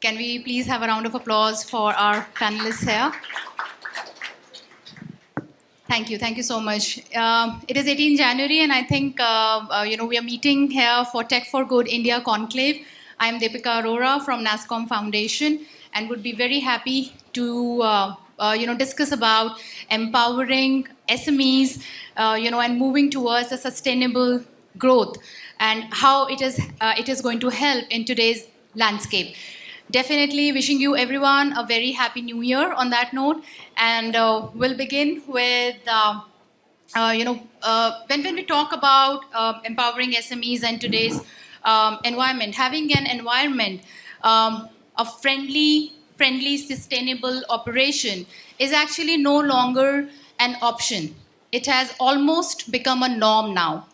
Can we please have a round of applause for our panelists here? Thank you so much. It is 18 January, and I think we are meeting here for Tech for Good India Conclave. I am Deepika Arora from Nasscom Foundation, and would be very happy to discuss about empowering SMEs, and moving towards a sustainable growth, and how it is going to help in today's landscape. Definitely wishing you everyone a very happy new year on that note. And we'll begin with, when we talk about empowering SMEs in today's environment, having an environment, a friendly, sustainable operation is actually no longer an option. It has almost become a norm now.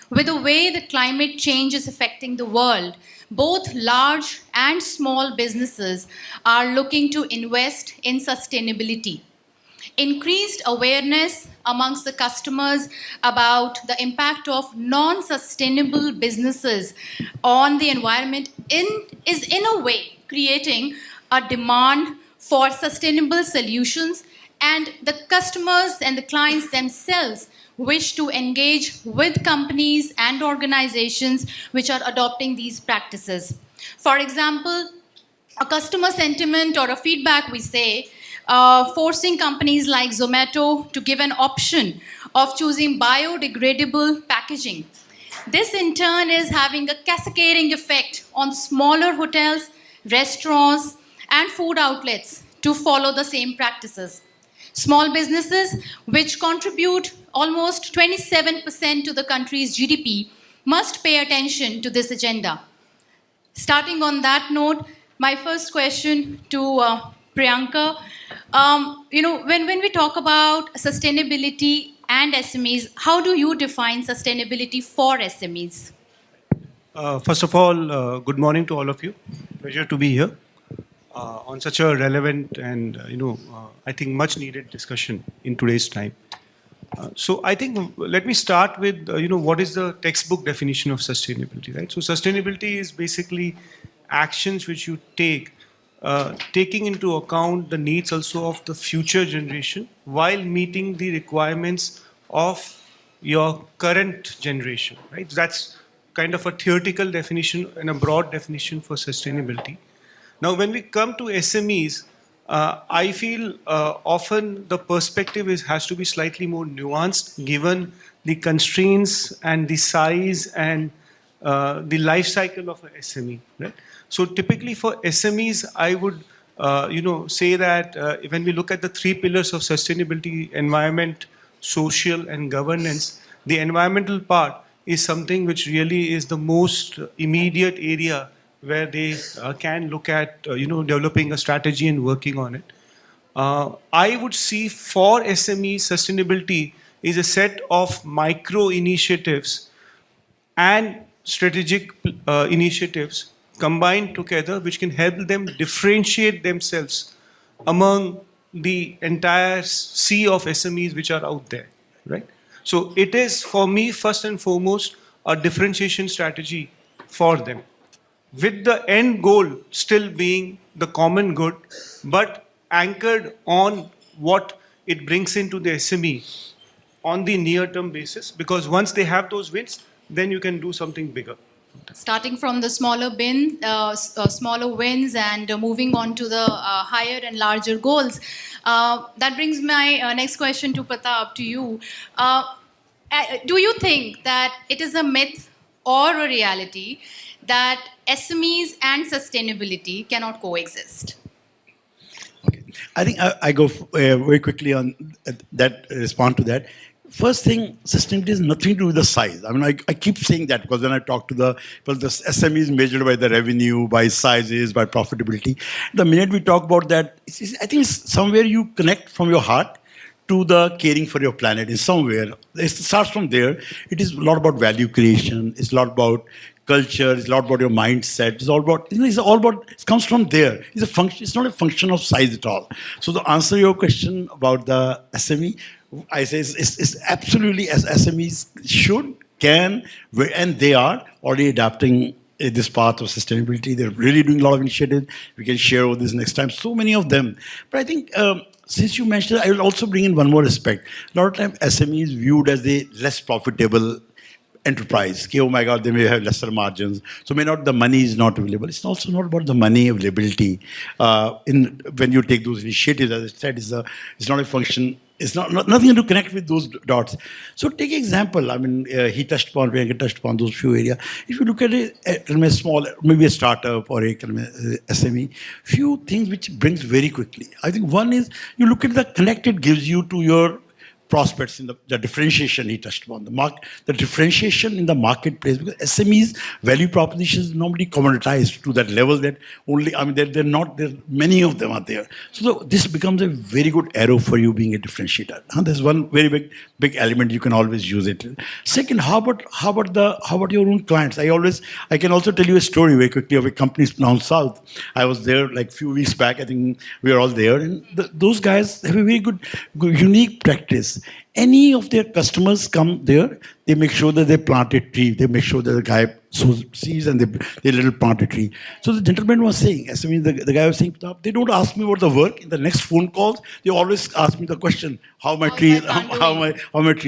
With the way the climate change is affecting the world, both large and small businesses are looking to invest in sustainability. Increased awareness amongst the customers about the impact of non-sustainable businesses on the environment is in a way creating a demand for sustainable solutions, and the customers and the clients themselves wish to engage with companies and organizations which are adopting these practices. For example, a customer sentiment or a feedback, we say, forcing companies like Zomato to give an option of choosing biodegradable packaging. This in turn is having a cascading effect on smaller hotels, restaurants, and food outlets to follow the same practices. Small businesses, which contribute almost 27% to the country's GDP, must pay attention to this agenda. Starting on that note, my first question to Priyanka. When we talk about sustainability and SMEs, how do you define sustainability for SMEs? First of all, good morning to all of you. Pleasure to be here on such a relevant and I think much needed discussion in today's time. So I think let me start with what is the textbook definition of sustainability, right? So sustainability is basically actions which you take, taking into account the needs also of the future generation while meeting the requirements of your current generation, right? That's kind of a theoretical definition and a broad definition for sustainability. Now, when we come to SMEs, I feel often the perspective has to be slightly more nuanced given the constraints and the size and the life cycle of an SME, right? So typically for SMEs, I would say that when we look at the three pillars of sustainability, environment, social, and governance, the environmental part is something which really is the most immediate area where they can look at developing a strategy and working on it. I would see for SMEs, sustainability is a set of micro initiatives and strategic initiatives combined together which can help them differentiate themselves among the entire sea of SMEs which are out there, right? So it is, for me, first and foremost, a differentiation strategy for them, with the end goal still being the common good, but anchored on what it brings into the SME on the near-term basis, because once they have those wins, then you can do something bigger. Starting from the smaller wins and moving on to the higher and larger goals. That brings my next question to Partap, to you. Do you think that it is a myth or a reality that SMEs and sustainability cannot coexist? Okay. I think I go very quickly on that, respond to that. First thing, sustainability has nothing to do with the size. I mean, I keep saying that because when I talk to the SME is measured by the revenue, by sizes, by profitability. The minute we talk about that, I think it's somewhere you connect from your heart to the caring for your planet is somewhere. It starts from there. It is a lot about value creation. It's a lot about culture. It's a lot about your mindset. It's all about, it comes from there. It's a function. It's not a function of size at all. So to answer your question about the SME, I say it's absolutely as SMEs should, can, and they are already adapting this path of sustainability. They're really doing a lot of initiatives. We can share over this next time. So many of them. But I think since you mentioned, I will also bring in one more aspect. A lot of times SME is viewed as a less profitable enterprise. Okay, oh my God, they may have lesser margins. So may not the money is not available. It's also not about the money availability. In when you take those initiatives, as I said, it's not a function. It's nothing to connect with those dots. So take example. I mean, he touched upon, Priyanka touched upon those few areas. If you look at a small, maybe a startup or a SME, few things which brings very quickly. I think one is you look at the connect it gives you to your prospects in the differentiation he touched upon, the differentiation in the marketplace, because SMEs value propositions normally commoditized to that level that only, I mean, they're not there, many of them are there. So this becomes a very good arrow for you being a differentiator. There's one very big element, you can always use it. Second, how about your own clients? I can also tell you a story very quickly of a company down south. I was there like few weeks back, I think we were all there, and those guys have a very good unique practice. Any of their customers come there, they make sure that they plant a tree. They make sure that the guy sows seeds and they little plant a tree. So the gentleman was saying, the guy was saying, they don't ask me about the work. In the next phone calls, they always ask me the question, how my tree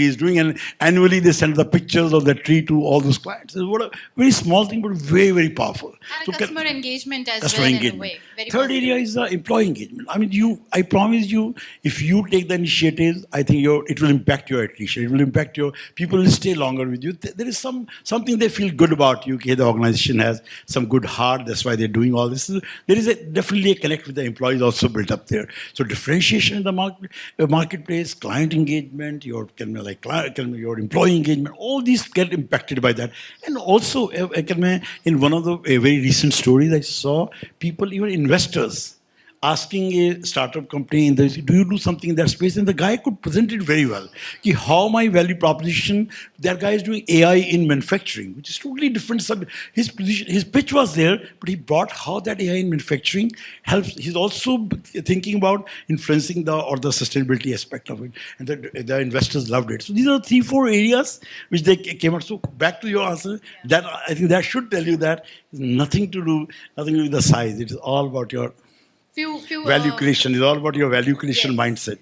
is doing. And annually they send the pictures of the tree to all those clients. So what a very small thing, but very powerful. And so customer engagement as customer well engagement. in a way. Very Third positive. area is the employee engagement. I mean, I promise you, if you take the initiatives, I think it will impact your attrition. It will impact your people will stay longer with you. There is something they feel good about you. Okay, the organization has some good heart. That's why they're doing all this. There is definitely a connect with the employees also built up there. So differentiation in the marketplace, client engagement, your employee engagement, all these get impacted by that. And also, in one of the very recent stories, I saw people, even investors, asking a startup company in this, do you do something in that space? And the guy could present it very well. How my value proposition, that guy is doing AI in manufacturing, which is totally different. His pitch was there, but he brought how that AI in manufacturing helps. He's also thinking about influencing the sustainability aspect of it. And the investors loved it. So these are 3-4 areas which they came out. So back to your answer, that I think that should tell you that nothing to do with the size. It is all about your value creation. Is all about your value creation mindset.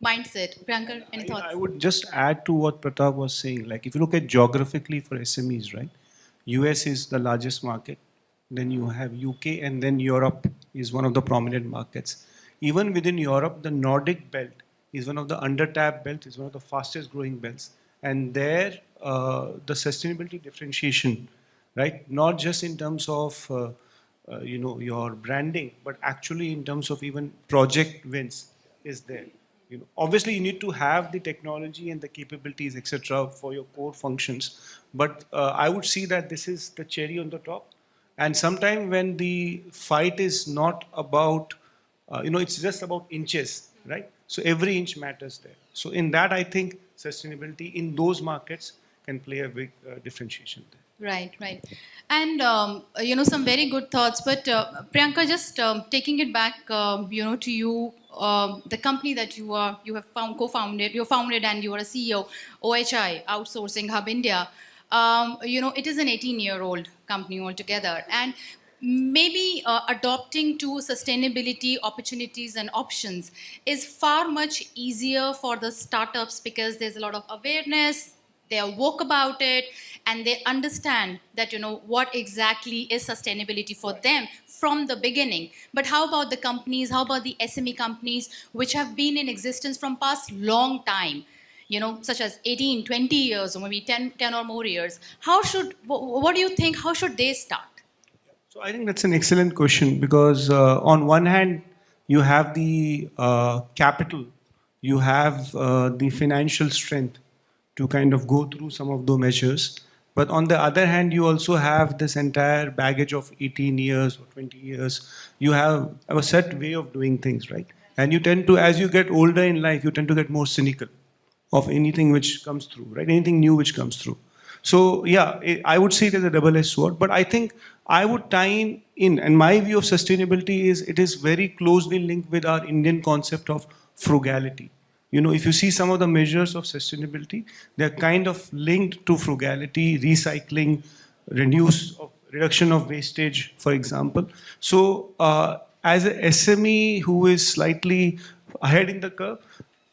Priyankar, any thoughts? I would just add to what Pratap was saying. Like if you look at geographically for SMEs, right? US is the largest market. Then you have UK, and then Europe is one of the prominent markets. Even within Europe, the Nordic belt is one of the under-tapped belts. Is one of the fastest growing belts. And there, the sustainability differentiation, right? Not just in terms of your branding, but actually in terms of even project wins is there. Obviously you need to have the technology and the capabilities, etc., for your core functions. But I would see that this is the cherry on the top. And sometimes when the fight is not about, it's just about inches, right? So every inch matters there. So in that, I think sustainability in those markets can play a big differentiation there. Right. And, some very good thoughts. But Priyanka, just taking it back, to you, the company that you have co-founded and you are a CEO, OHI, Outsourcing Hub India, it is an 18-year-old company altogether. And maybe adopting to sustainability opportunities and options is far much easier for the startups because there's a lot of awareness, they are woke about it, and they understand that, what exactly is sustainability for them from the beginning. But how about the companies, how about the SME companies which have been in existence from past long time, such as 18, 20 years, or maybe 10 or more years? What do you think, how should they start? So I think that's an excellent question because on one hand, you have the capital, you have the financial strength to kind of go through some of those measures. But on the other hand, you also have this entire baggage of 18 years or 20 years. You have a set way of doing things, right? And you tend to, as you get older in life, you tend to get more cynical of anything which comes through, right? Anything new which comes through. So yeah, I would say it is a double-edged sword, but I think I would tie in, and my view of sustainability is it is very closely linked with our Indian concept of frugality. If you see some of the measures of sustainability, they're kind of linked to frugality, recycling, reduce of reduction of wastage, for example. So as a SME who is slightly ahead in the curve,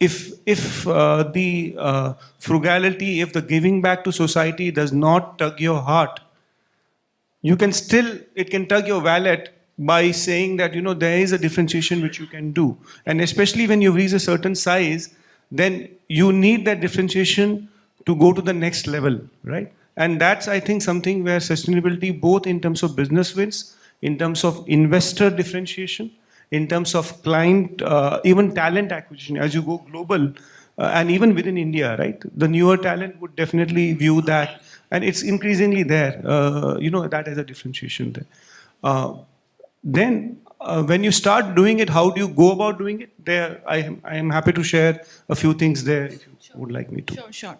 if the frugality, if the giving back to society does not tug your heart, you can still, it can tug your wallet by saying that, there is a differentiation which you can do. And especially when you reach a certain size, then you need that differentiation to go to the next level, right? And that's, I think, something where sustainability, both in terms of business wins, in terms of investor differentiation, in terms of client, even talent acquisition, as you go global, and even within India, right? The newer talent would definitely view that, and it's increasingly there. That is a differentiation there. Then, when you start doing it, how do you go about doing it? There, I am happy to share a few things there if you would like me to. Sure, sure.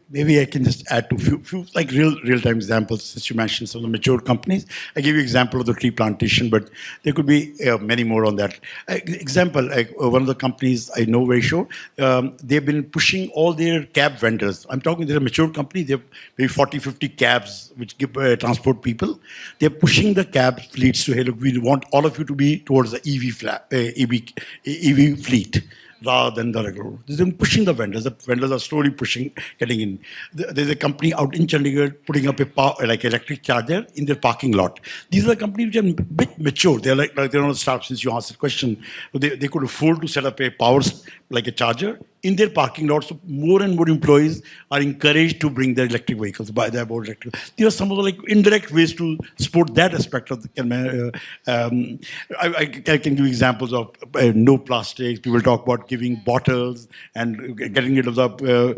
Maybe I can just add to few like real-time examples since you mentioned some of the mature companies. I gave you example of the tree plantation, but there could be many more on that. Example, like one of the companies I know very sure, they've been pushing all their cab vendors. I'm talking, they're a mature company. They have maybe 40, 50 cabs which give transport people. They're pushing the cab fleets to, hey, look, we want all of you to be towards the EV fleet, rather than the regular. They're pushing the vendors. The vendors are slowly pushing, getting in. There's a company out in Chandigarh putting up a like electric charger in their parking lot. These are the companies which are a bit mature. They're like they're not a startup. Since you asked the question, they could afford to set up a like a charger in their parking lot. So more and more employees are encouraged to bring their electric vehicles, buy their own electric. There are some of the like indirect ways to support that aspect of the. I can give examples of no plastics. People talk about giving bottles and getting rid of the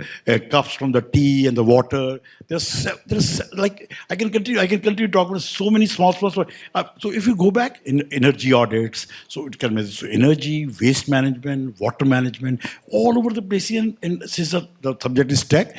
cups from the tea and the water. There's like I can continue talking about so many small. So if you go back in energy audits, so it can be energy, waste management, water management, all over the place. And since the subject is tech,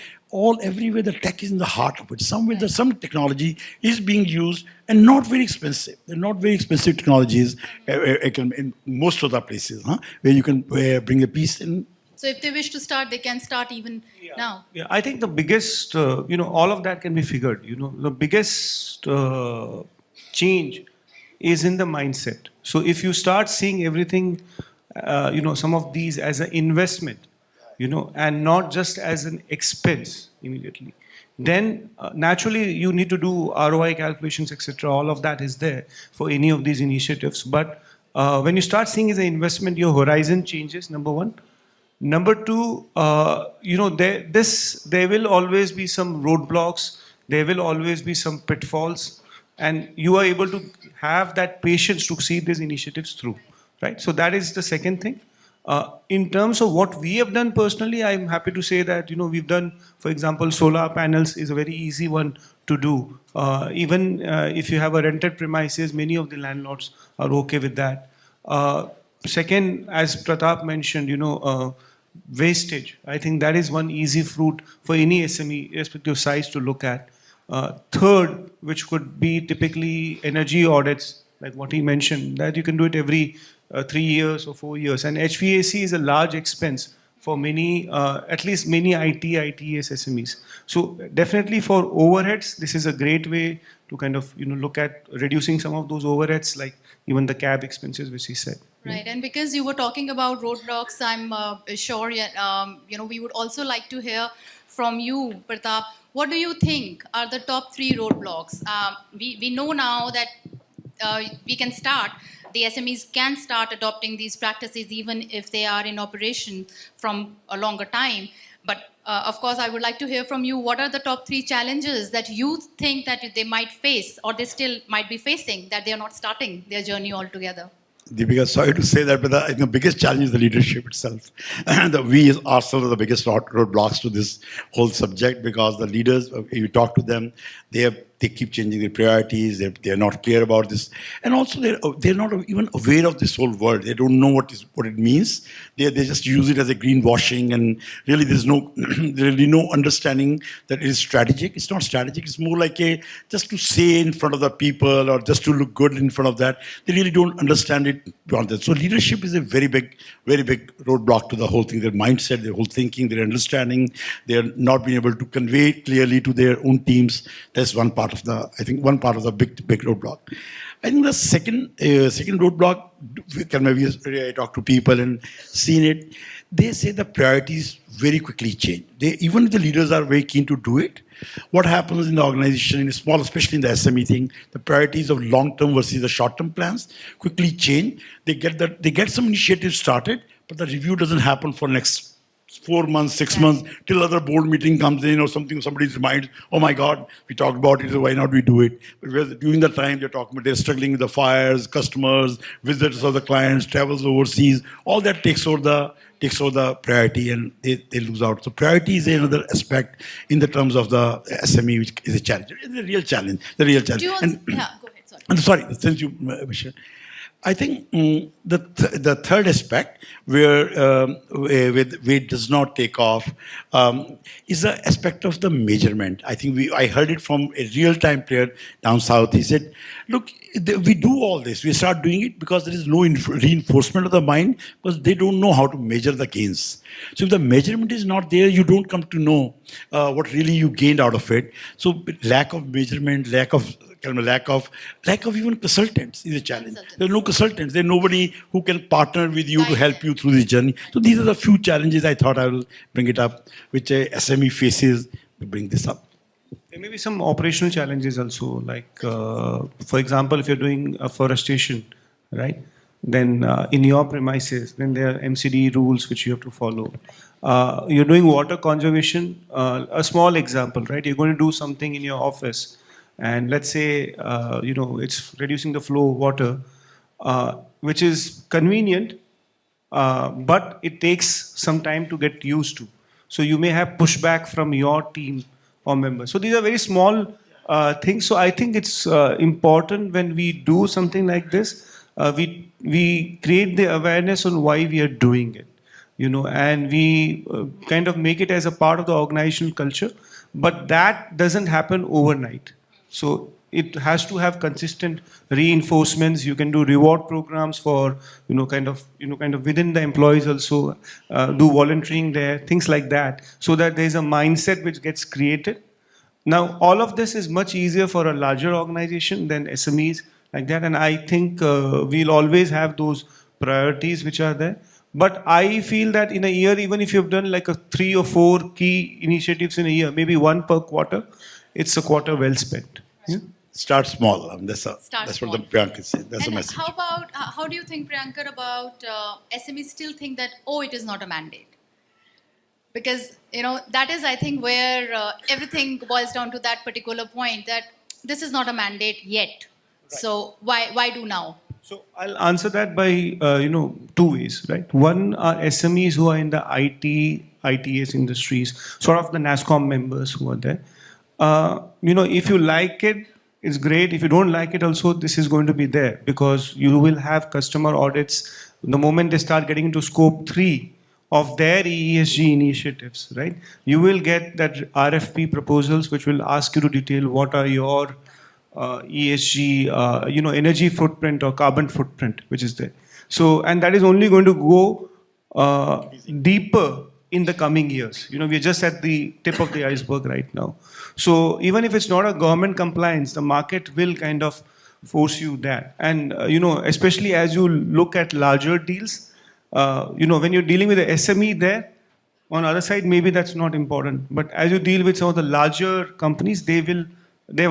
everywhere the tech is in the heart of it. Somewhere some technology is being used and not very expensive. They're not very expensive technologies in most of the places, where you can bring a piece in. So if they wish to start, they can start even now. Yeah, I think the biggest, all of that can be figured. The biggest change is in the mindset. So if you start seeing everything, some of these as an investment, and not just as an expense immediately, then naturally you need to do ROI calculations, etc. All of that is there for any of these initiatives. But when you start seeing as an investment, your horizon changes, number one. Number two, there will always be some roadblocks, there will always be some pitfalls, and you are able to have that patience to see these initiatives through, right? So that is the second thing. In terms of what we have done personally, I'm happy to say that, we've done, for example, solar panels is a very easy one to do. Even if you have a rented premises, many of the landlords are okay with that. Second, as Pratap mentioned, wastage. I think that is one easy fruit for any SME, irrespective of size, to look at. Third, which could be typically energy audits, like what he mentioned, that you can do it every 3 years or 4 years. And HVAC is a large expense for many, at least many ITES SMEs. So definitely for overheads, this is a great way to kind of look at reducing some of those overheads, like even the cab expenses, which he said. Right, and because you were talking about roadblocks, I'm sure we would also like to hear from you, Partap. What do you think are the top 3 roadblocks? We know now that we can start. The SMEs can start adopting these practices even if they are in operation from a longer time. But of course, I would like to hear from you. What are the top 3 challenges that you think that they might face, or they still might be facing, that they are not starting their journey altogether? Deepika, sorry to say that, but I think the biggest challenge is the leadership itself. We ourselves are the biggest roadblocks to this whole subject, because the leaders, if you talk to them, they keep changing their priorities. They're not clear about this, and also they're not even aware of this whole world. They don't know what it means. They just use it as a greenwashing, and really there's really no understanding that it is strategic. It's not strategic. It's more like just to say in front of the people, or just to look good in front of that. They really don't understand it beyond that. So leadership is a very big roadblock to the whole thing. Their mindset, their whole thinking, their understanding. They're not being able to convey it clearly to their own teams. That's one part part of the, I think one part of the big roadblock. I think the second roadblock, can maybe I talk to people and seen it, they say the priorities very quickly change. Even if the leaders are very keen to do it, what happens in the organization, in a small, especially in the SME thing, the priorities of long-term versus the short-term plans quickly change. They get some initiatives started, but the review doesn't happen for next 4 months, 6 months, till other board meeting comes in or something, somebody's reminds, oh my God, we talked about it, so why not we do it? But during the time they're talking about, they're struggling with the fires, customers, visitors of the clients, travels overseas, all that takes over the priority and they lose out. So priority is another aspect in the terms of the SME, which is a challenge. It's a real challenge, the real challenge. Do you also, yeah, go ahead, sorry. And sorry, since you, Michelle, I think the third aspect where it does not take off is the aspect of the measurement. I think I heard it from a real-time player down south. He said, look, we do all this. We start doing it because there is no reinforcement of the mind because they don't know how to measure the gains. So if the measurement is not there, you don't come to know what really you gained out of it. So lack of measurement, lack of even consultants is a challenge. There are no consultants. There's nobody who can partner with you to help you through this journey. So these are the few challenges I thought I will bring it up, which a SME faces to bring this up. There may be some operational challenges also, like, for example, if you're doing afforestation, right? Then in your premises, then there are MCD rules which you have to follow. You're doing water conservation, a small example, right? You're going to do something in your office. And let's say, it's reducing the flow of water, which is convenient, but it takes some time to get used to. So you may have pushback from your team or members. So these are very small things. So I think it's important when we do something like this, we create the awareness on why we are doing it, and we kind of make it as a part of the organizational culture. But that doesn't happen overnight. So it has to have consistent reinforcements. You can do reward programs for, kind of within the employees also, do volunteering there, things like that, so that there's a mindset which gets created. Now, all of this is much easier for a larger organization than SMEs like that. And I think we'll always have those priorities which are there. But I feel that in a year, even if you've done like 3 or 4 key initiatives in a year, maybe 1 per quarter, it's a quarter well spent. Yeah? Start small. That's what the Priyankar said. That's the And message. how do you think, Priyankar, about SMEs still think that, it is not a mandate? Because, that is, I think, where everything boils down to that particular point, that this is not a mandate yet. Right. So why do now? So I'll answer that by, 2 ways, right? One are SMEs who are in the ITS industries, sort of the Nasscom members who are there. If you like it, it's great. If you don't like it also, this is going to be there because you will have customer audits the moment they start getting into scope 3 of their ESG initiatives, right? You will get that RFP proposals which will ask you to detail what are your ESG, energy footprint or carbon footprint, which is there. So, and that is only going to go deeper in the coming years. We're just at the tip of the iceberg right now. So even if it's not a government compliance, the market will kind of force you that. And, especially as you look at larger deals, when you're dealing with the SME there, on the other side, maybe that's not important. But as you deal with some of the larger companies, they've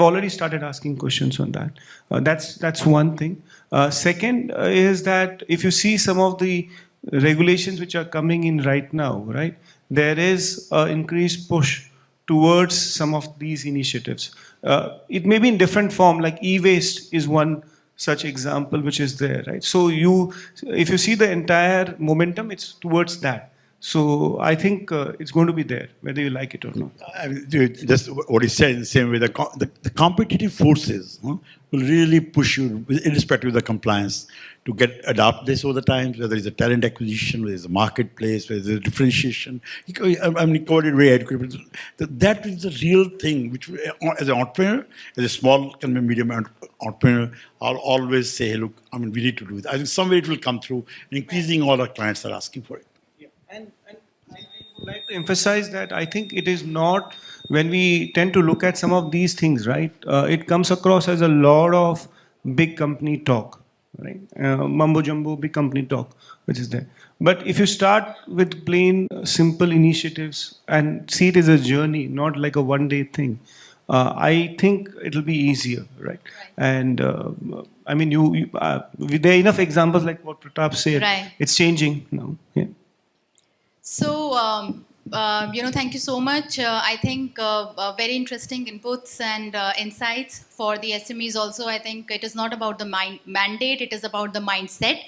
already started asking questions on that. That's one thing. Second is that if you see some of the regulations which are coming in right now, right, there is an increased push towards some of these initiatives. It may be in different form, like e-waste is one such example which is there, right? So if you see the entire momentum, it's towards that. So I think it's going to be there, whether you like it or not. Just what he said in the same way, the competitive forces will really push you, irrespective of the compliance, to adopt this over the times, whether it's a talent acquisition, whether it's a marketplace, whether it's a differentiation. He covered it very adequately. That is the real thing, which as an entrepreneur, as a small and medium entrepreneur, I'll always say, look, we need to do it. I think somewhere it will come through, and increasing all our clients are asking for it. And I like to emphasize that I think it is not when we tend to look at some of these things, right? It comes across as a lot of big company talk, right? Mumbo jumbo, big company talk, which is there. But if you start with plain, simple initiatives and see it as a journey, not like a one-day thing, I think it'll be easier, right? And I mean, there are enough examples like what Pratap said. Right. It's changing now. Yeah. So, thank you so much. I think very interesting inputs and insights for the SMEs also. I think it is not about the mandate, it is about the mindset.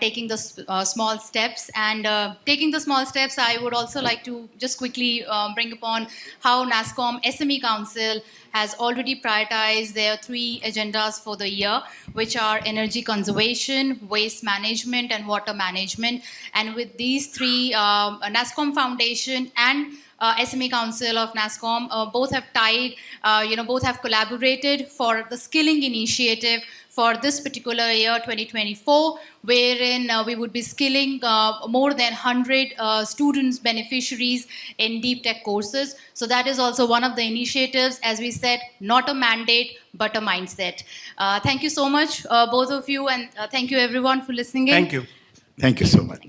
Taking the small steps and taking the small steps, I would also like to just quickly bring upon how Nasscom SME Council has already prioritized their 3 agendas for the year, which are energy conservation, waste management, and water management. And with these 3, Nasscom Foundation and SME Council of Nasscom both have both have collaborated for the skilling initiative for this particular year 2024, wherein we would be skilling more than 100 students beneficiaries in deep tech courses. So that is also one of the initiatives, as we said, not a mandate but a mindset. Thank you so much, both of you, and thank you everyone for listening in. Thank you. Thank you so much.